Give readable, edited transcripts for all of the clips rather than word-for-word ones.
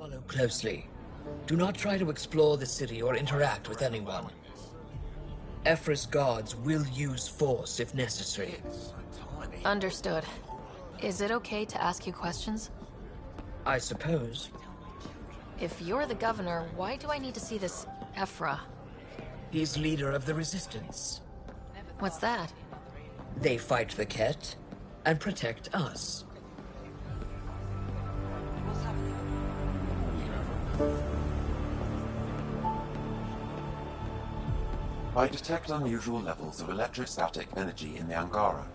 Follow closely. Do not try to explore the city or interact with anyone. Ephra's guards will use force if necessary. Understood. Is it okay to ask you questions? I suppose. If you're the governor, why do I need to see this Ephra? He's leader of the Resistance. What's that? They fight the Ket and protect us. I detect unusual levels of electrostatic energy in the Angara.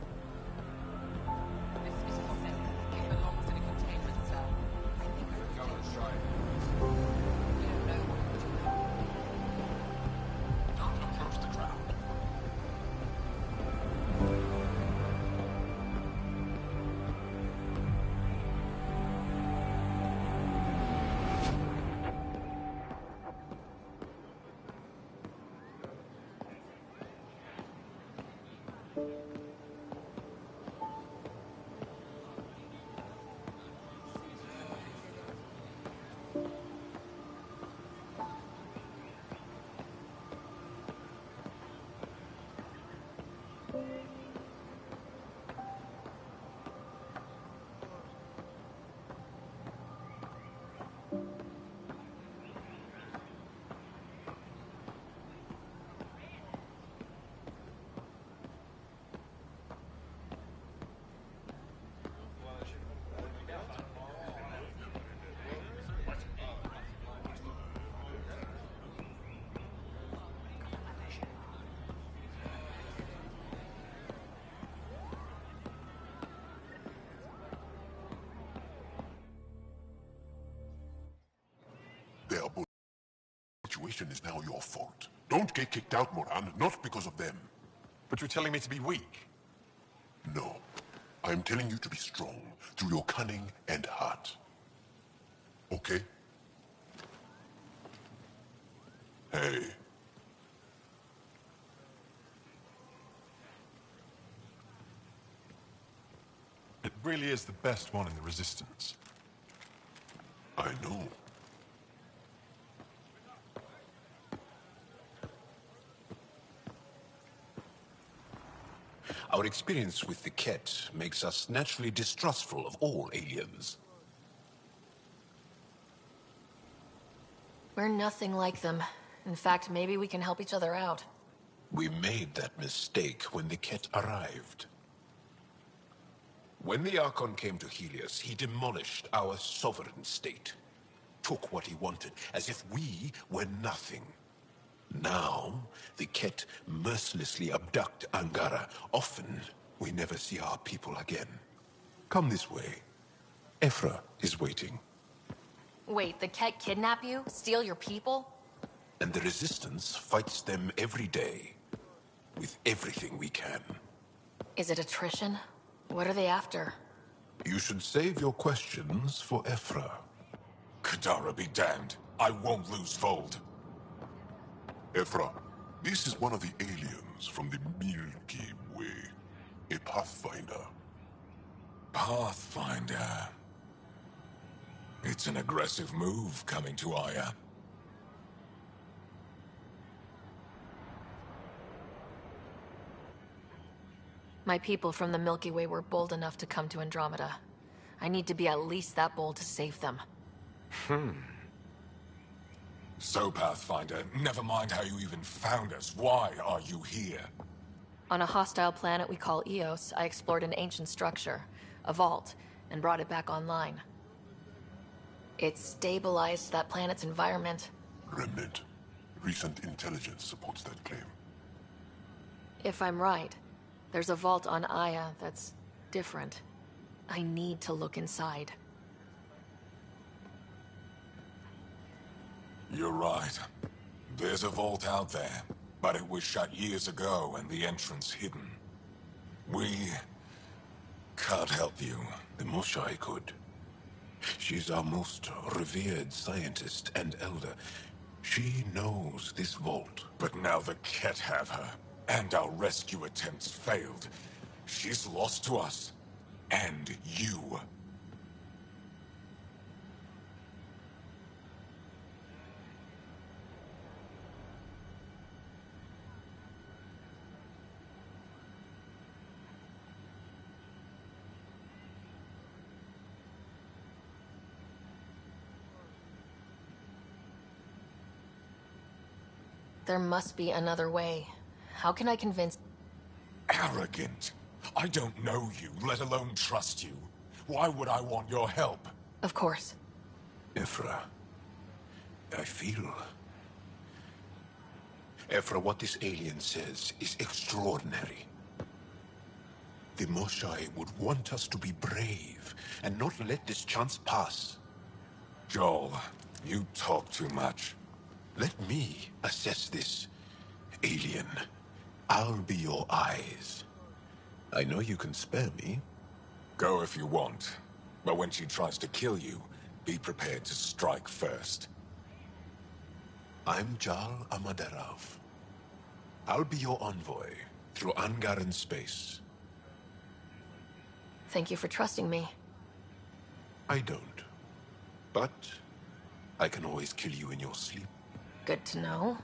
The situation is now your fault. Don't get kicked out, Moran, not because of them. But you're telling me to be weak? No. I'm telling you to be strong, through your cunning and heart. Okay? Hey. It really is the best one in the Resistance. I know. Our experience with the Ket makes us naturally distrustful of all aliens. We're nothing like them. In fact, maybe we can help each other out. We made that mistake when the Ket arrived. When the Archon came to Helios, he demolished our sovereign state. Took what he wanted, as if we were nothing. Now, the Ket mercilessly abduct Angara. Often, we never see our people again. Come this way. Ephra is waiting. Wait, the Ket kidnap you? Steal your people? And the Resistance fights them every day. With everything we can. Is it attrition? What are they after? You should save your questions for Ephra. Kadara be damned. I won't lose Fold. Ephra, this is one of the aliens from the Milky Way. A Pathfinder. Pathfinder. It's an aggressive move coming to Aya. My people from the Milky Way were bold enough to come to Andromeda. I need to be at least that bold to save them. So, Pathfinder, never mind how you even found us. Why are you here? On a hostile planet we call Eos, I explored an ancient structure, a vault, and brought it back online. It stabilized that planet's environment. Remnant. Recent intelligence supports that claim. If I'm right, there's a vault on Aya that's different. I need to look inside. You're right. There's a vault out there, but it was shut years ago and the entrance hidden. We can't help you. The Moshai could. She's our most revered scientist and elder. She knows this vault. But now the Ket have her, and our rescue attempts failed. She's lost to us. And you. There must be another way. How can I convince... Arrogant. I don't know you, let alone trust you. Why would I want your help? Of course. Ephra, I feel... Ephra, what this alien says is extraordinary. The Moshai would want us to be brave and not let this chance pass. Joel, you talk too much. Let me assess this, alien. I'll be your eyes. I know you can spare me. Go if you want. But when she tries to kill you, be prepared to strike first. I'm Jal Amaderov. I'll be your envoy through Angaran space. Thank you for trusting me. I don't. But I can always kill you in your sleep. Good to know.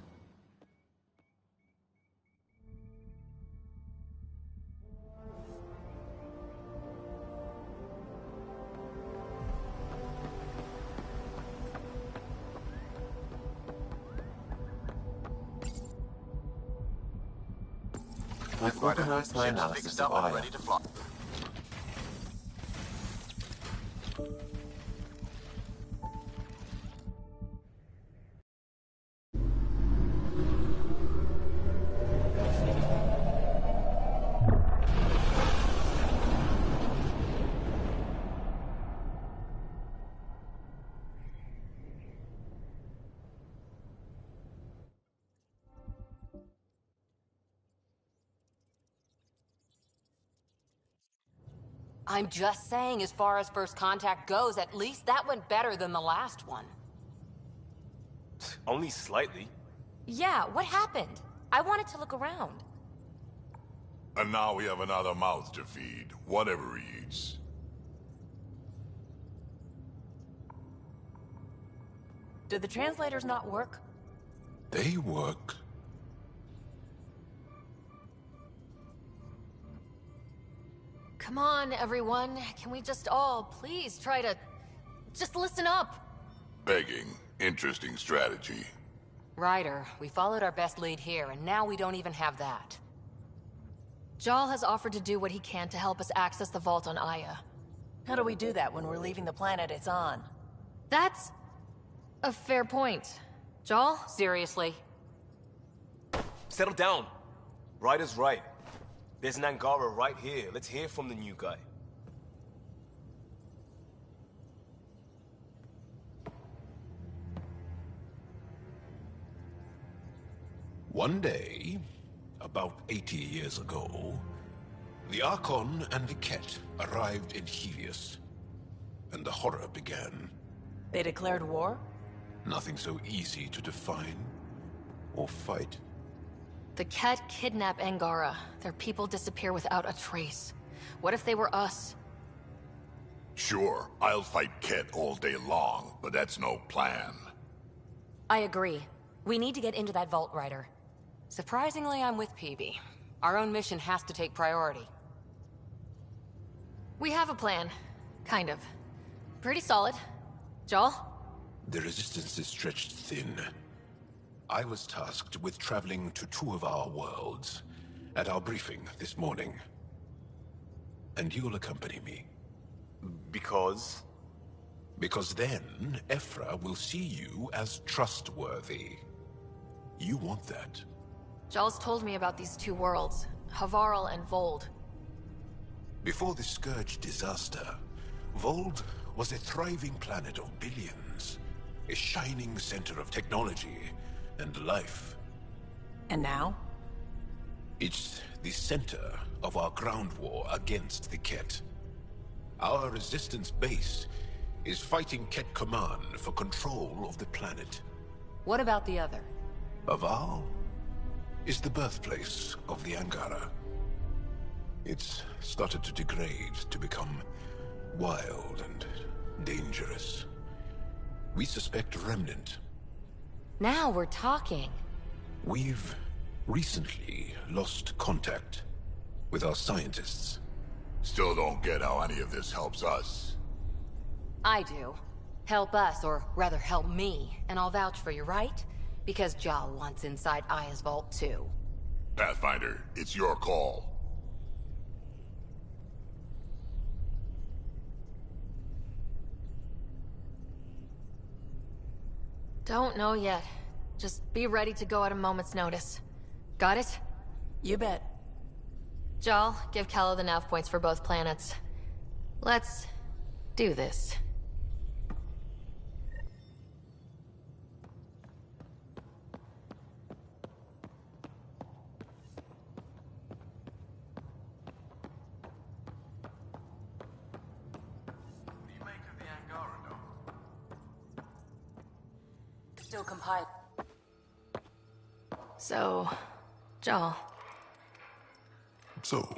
I've organized my analysis of Aya. I'm just saying, as far as first contact goes, at least that went better than the last one. Only slightly. Yeah, what happened? I wanted to look around. And now we have another mouth to feed, whatever he eats. Did the translators not work? They work. Come on, everyone. Can we just all please try to... just listen up? Begging. Interesting strategy. Ryder, we followed our best lead here, and now we don't even have that. Jal has offered to do what he can to help us access the vault on Aya. How do we do that when we're leaving the planet it's on? That's... a fair point. Jal? Seriously? Settle down. Ryder's right. There's an Angara right here. Let's hear from the new guy. One day, about 80 years ago, the Archon and the Ket arrived in Helios, and the horror began. They declared war? Nothing so easy to define or fight. The Ket kidnap Angara. Their people disappear without a trace. What if they were us? Sure, I'll fight Ket all day long, but that's no plan. I agree. We need to get into that vault, Ryder. Surprisingly, I'm with PB. Our own mission has to take priority. We have a plan. Kind of. Pretty solid. Jal? The resistance is stretched thin. I was tasked with traveling to two of our worlds at our briefing this morning. And you'll accompany me. Because? Because then, Ephra will see you as trustworthy. You want that. Jarl's told me about these two worlds, Havarl and Vold. Before the Scourge disaster, Vold was a thriving planet of billions. A shining center of technology and life. And now? It's the center of our ground war against the Ket. Our resistance base is fighting Ket Command for control of the planet. What about the other? Aval is the birthplace of the Angara. It's started to degrade, to become wild and dangerous. We suspect Remnant. Now we're talking. We've recently lost contact with our scientists. Still don't get how any of this helps us. I do. Help us, or rather help me, and I'll vouch for you, right? Because Jal wants inside Aya's vault too. Pathfinder, it's your call. Don't know yet. Just be ready to go at a moment's notice. Got it? You bet. Jal, give Calo the nav points for both planets. Let's do this. What do you make of the Angara, Dom? Still compiling. So, Jal, So,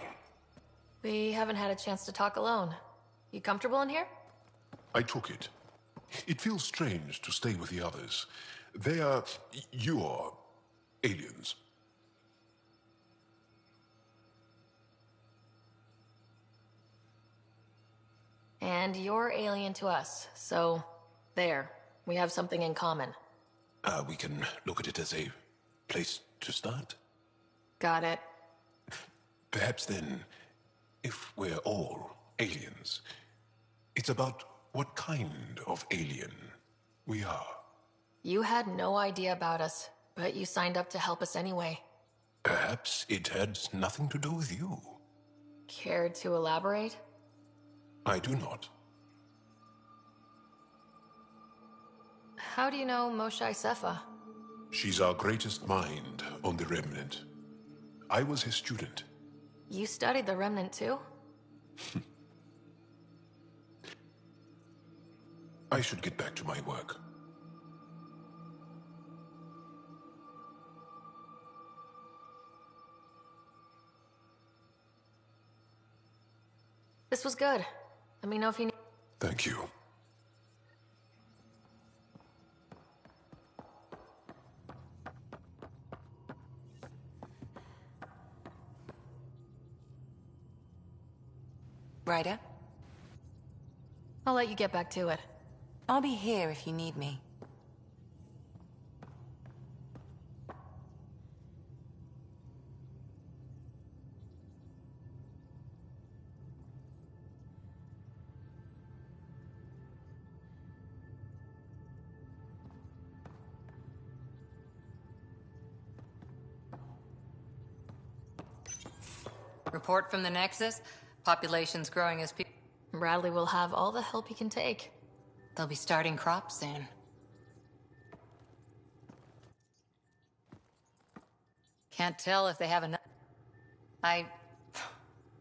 we haven't had a chance to talk alone. You comfortable in here? I took it. It feels strange to stay with the others. They are... you are... aliens. And you're alien to us, so there. We have something in common. We can look at it as a place to start. Got it. Perhaps then, if we're all aliens, it's about what kind of alien we are. You had no idea about us, but you signed up to help us anyway. Perhaps it had nothing to do with you. Care to elaborate? I do not. How do you know Moshae Sefa? She's our greatest mind on the Remnant. I was his student. You studied the Remnant too? I should get back to my work. This was good. Let me know if you need... Thank you. Ryder? I'll let you get back to it. I'll be here if you need me. Report from the Nexus. Population's growing as people... Bradley will have all the help he can take. They'll be starting crops soon. Can't tell if they have enough... I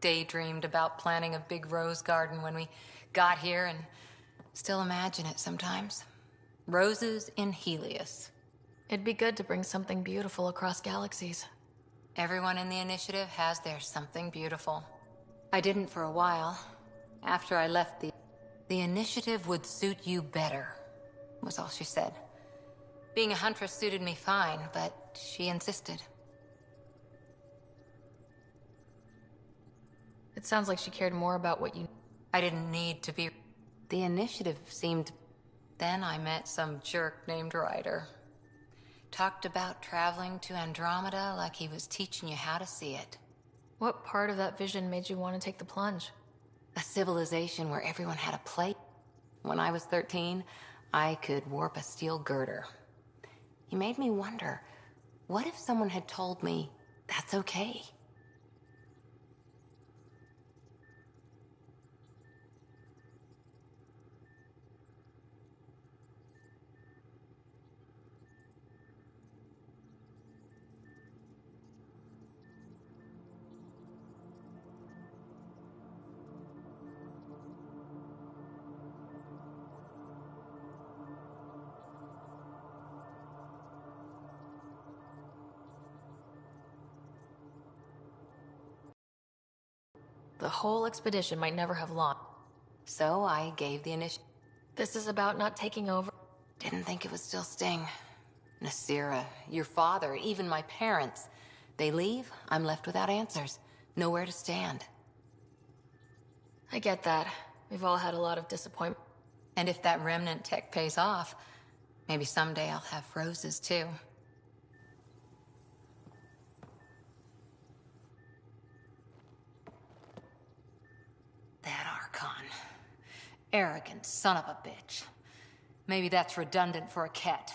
daydreamed about planting a big rose garden when we got here and still imagine it sometimes. Roses in Helios. It'd be good to bring something beautiful across galaxies. Everyone in the initiative has their something beautiful. I didn't for a while. After I left the initiative would suit you better, was all she said. Being a huntress suited me fine, but she insisted. It sounds like she cared more about what you... I didn't need to be... The initiative seemed... Then I met some jerk named Ryder. Talked about traveling to Andromeda like he was teaching you how to see it. What part of that vision made you want to take the plunge? A civilization where everyone had a plate. When I was 13, I could warp a steel girder. He made me wonder, what if someone had told me that's okay? The whole expedition might never have launched. So I gave the initiative. This is about not taking over. Didn't think it would still sting. Nasira, your father, even my parents. They leave, I'm left without answers. Nowhere to stand. I get that. We've all had a lot of disappointment. And if that remnant tech pays off, maybe someday I'll have roses too. That Archon. Arrogant son of a bitch. Maybe that's redundant for a cat.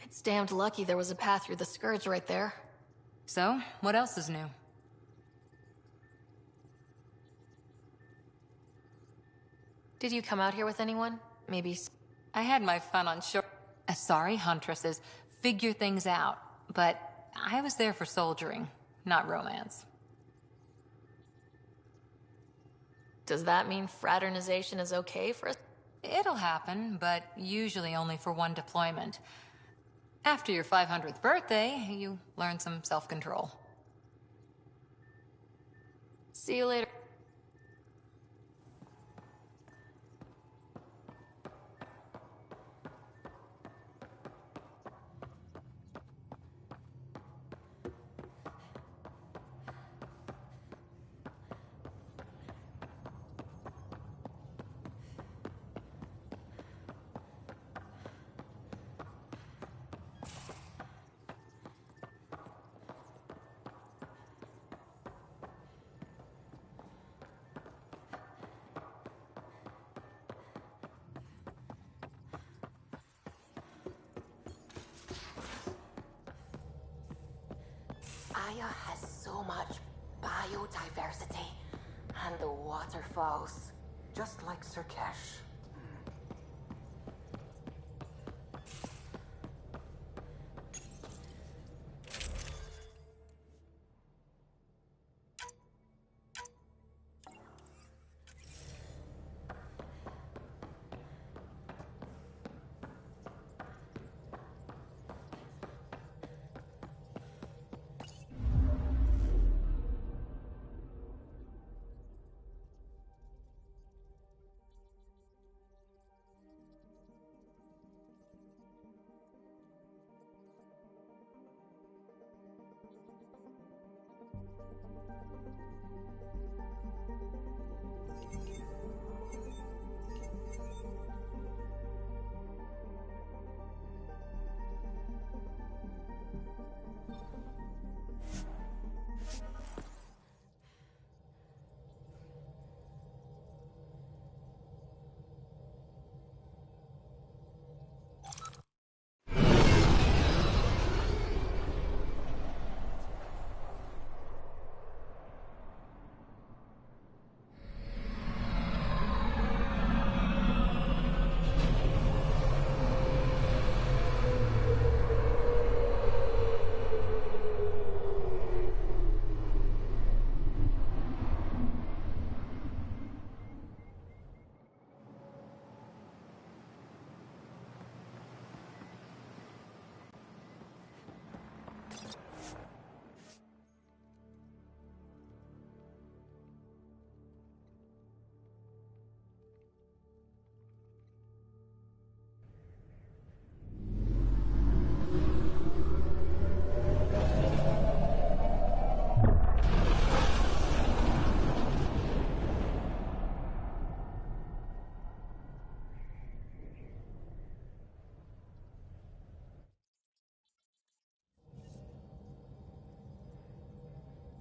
It's damned lucky there was a path through the Scourge right there. So, what else is new? Did you come out here with anyone? Maybe... I had my fun on shore. Asari huntresses figure things out, but I was there for soldiering, not romance. Does that mean fraternization is okay for us? It'll happen, but usually only for one deployment. After your 500th birthday, you learn some self-control. See you later. Aya has so much biodiversity, and the waterfalls, just like Surkesh.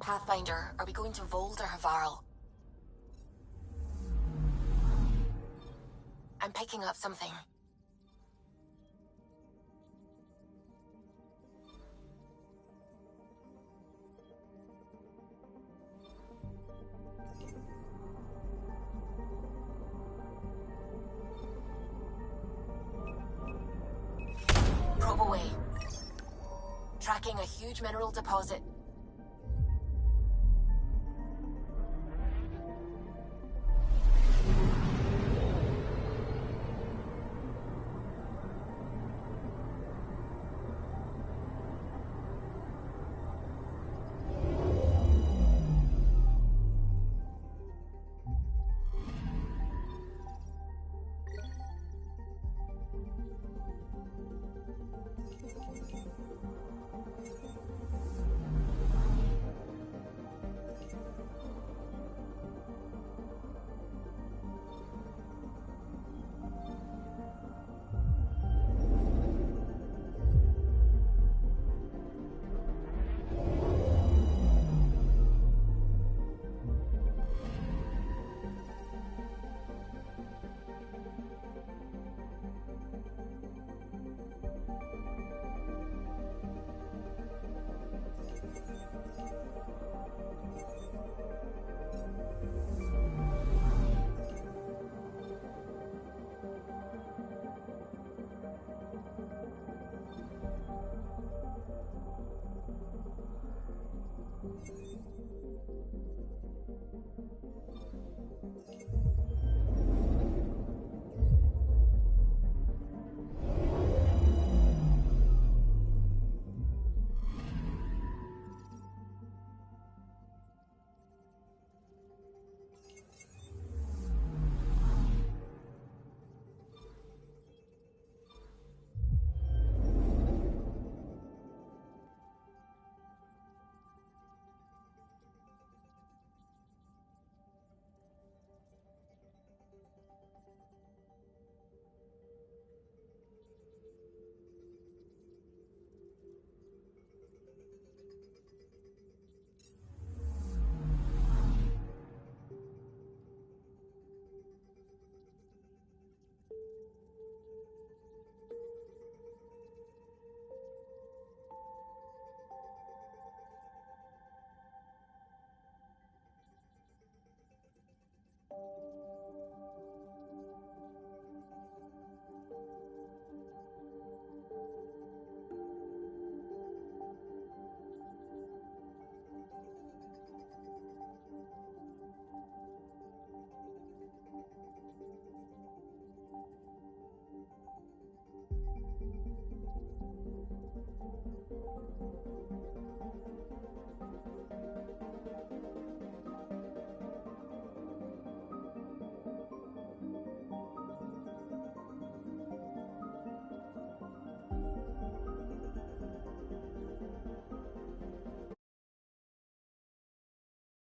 Pathfinder, are we going to Vold or Havarl? I'm picking up something. Probe away. Tracking a huge mineral deposit.